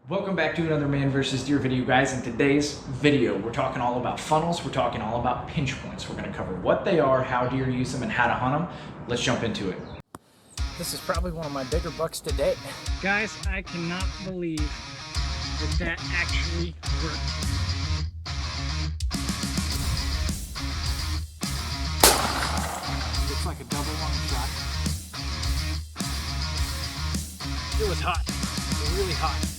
Welcome back to another man versus deer video, guys. In today's video, we're talking all about funnels. We're talking all about pinch points. We're going to cover what they are, how deer use them, and how to hunt them. Let's jump into it. This is probably one of my bigger bucks to date. Guys, I cannot believe that actually worked. Looks like a double long shot. It was hot. It was really hot.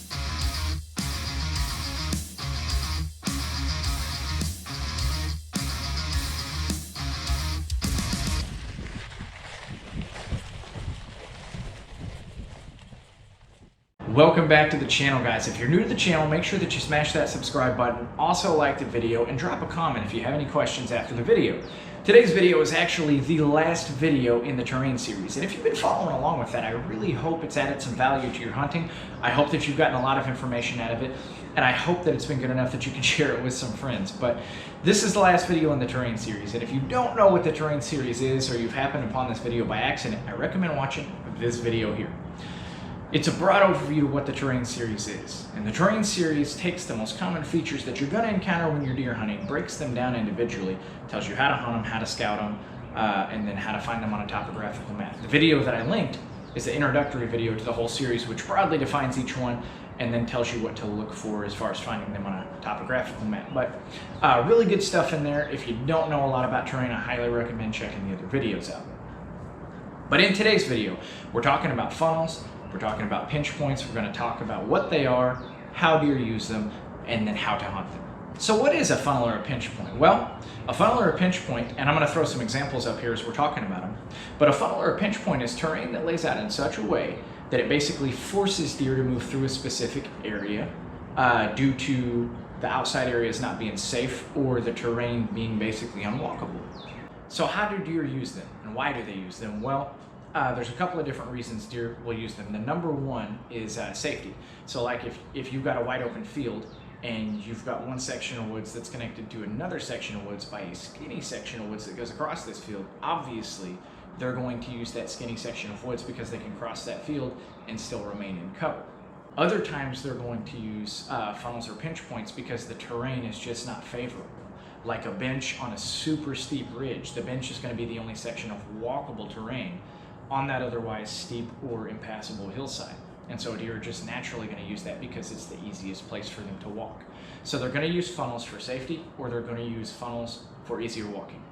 Welcome back to the channel, guys. If you're new to the channel, make sure that you smash that subscribe button. Also like the video and drop a comment if you have any questions after the video. Today's video is actually the last video in the terrain series. And if you've been following along with that, I really hope it's added some value to your hunting. I hope that you've gotten a lot of information out of it. And I hope that it's been good enough that you can share it with some friends. But this is the last video in the terrain series. And if you don't know what the terrain series is, or you've happened upon this video by accident, I recommend watching this video here. It's a broad overview of what the terrain series is. And the terrain series takes the most common features that you're going to encounter when you're deer hunting, breaks them down individually, tells you how to hunt them, how to scout them, and then how to find them on a topographical map. The video that I linked is the introductory video to the whole series, which broadly defines each one and then tells you what to look for as far as finding them on a topographical map. But really good stuff in there. If you don't know a lot about terrain, I highly recommend checking the other videos out. But in today's video, we're talking about funnels. We're talking about pinch points. We're going to talk about what they are, how deer use them, and then how to hunt them. So what is a funnel or a pinch point? Well, a funnel or a pinch point, and I'm going to throw some examples up here as we're talking about them, but a funnel or a pinch point is terrain that lays out in such a way that it basically forces deer to move through a specific area due to the outside areas not being safe or the terrain being basically unwalkable. So how do deer use them, and why do they use them? Well, there's a couple of different reasons deer will use them. The number one is safety. So like if you've got a wide open field and you've got one section of woods that's connected to another section of woods by a skinny section of woods that goes across this field, obviously they're going to use that skinny section of woods because they can cross that field and still remain in cover. Other times they're going to use funnels or pinch points because the terrain is just not favorable. Like a bench on a super steep ridge, the bench is going to be the only section of walkable terrain on that otherwise steep or impassable hillside. And so deer are just naturally going to use that because it's the easiest place for them to walk. So they're going to use funnels for safety, or they're going to use funnels for easier walking.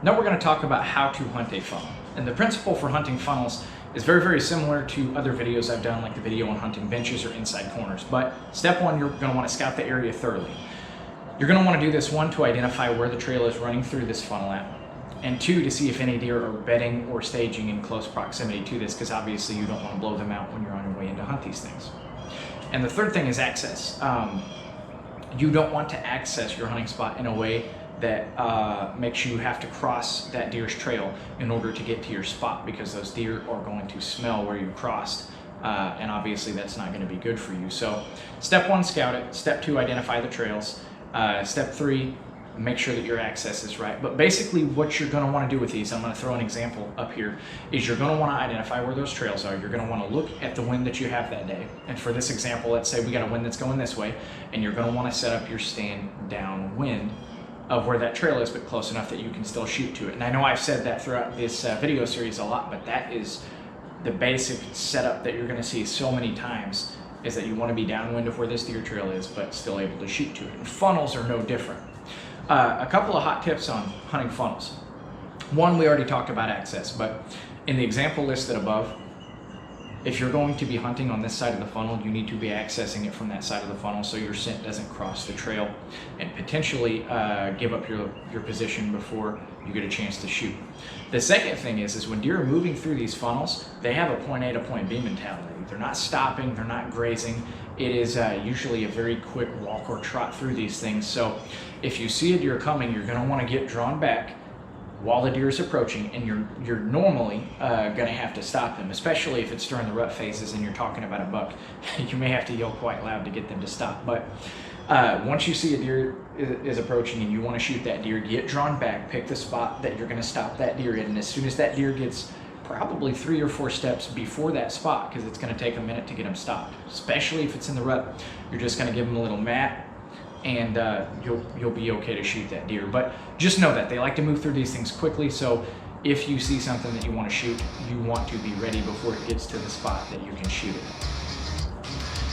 Now we're going to talk about how to hunt a funnel. And the principle for hunting funnels is very, very similar to other videos I've done, like the video on hunting benches or inside corners. But step one, you're going to want to scout the area thoroughly. You're going to want to do this, one, to identify where the trail is running through this funnel at, and two, to see if any deer are bedding or staging in close proximity to this, because obviously you don't want to blow them out when you're on your way in to hunt these things. And the third thing is access. You don't want to access your hunting spot in a way that makes you have to cross that deer's trail in order to get to your spot, because those deer are going to smell where you crossed. And obviously that's not going to be good for you. So step one, scout it. Step two, identify the trails. Step three, make sure that your access is right. But basically what you're going to want to do with these, I'm going to throw an example up here, is you're going to want to identify where those trails are. You're going to want to look at the wind that you have that day. And for this example, let's say we got a wind that's going this way, and you're going to want to set up your stand downwind of where that trail is, but close enough that you can still shoot to it. And I know I've said that throughout this video series a lot, but that is the basic setup that you're going to see so many times, is that you want to be downwind of where this deer trail is, but still able to shoot to it. And funnels are no different. A couple of hot tips on hunting funnels. One, we already talked about access, but in the example listed above, if you're going to be hunting on this side of the funnel, you need to be accessing it from that side of the funnel so your scent doesn't cross the trail and potentially give up your position before you get a chance to shoot. The second thing is when deer are moving through these funnels, they have a point A to point B mentality. They're not stopping, they're not grazing. It is usually a very quick walk or trot through these things. So if you see a deer coming, you're going to want to get drawn back while the deer is approaching, and you're normally going to have to stop them, especially if it's during the rut phases and you're talking about a buck. You may have to yell quite loud to get them to stop. But once you see a deer is approaching and you want to shoot that deer, get drawn back, pick the spot that you're going to stop that deer in, and as soon as that deer gets probably 3 or 4 steps before that spot, because it's going to take a minute to get them stopped, especially if it's in the rut. You're just going to give them a little mat, and you'll be okay to shoot that deer. But just know that they like to move through these things quickly, so if you see something that you want to shoot, you want to be ready before it gets to the spot that you can shoot it.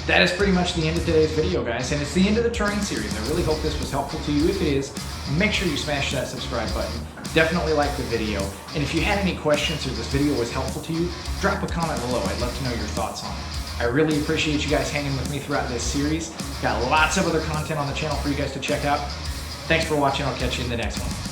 That is pretty much the end of today's video, guys, and it's the end of the terrain series. I really hope this was helpful to you. If it is, make sure you smash that subscribe button. Definitely like the video, and if you had any questions or this video was helpful to you, drop a comment below. I'd love to know your thoughts on it. I really appreciate you guys hanging with me throughout this series. Got lots of other content on the channel for you guys to check out. Thanks for watching. I'll catch you in the next one.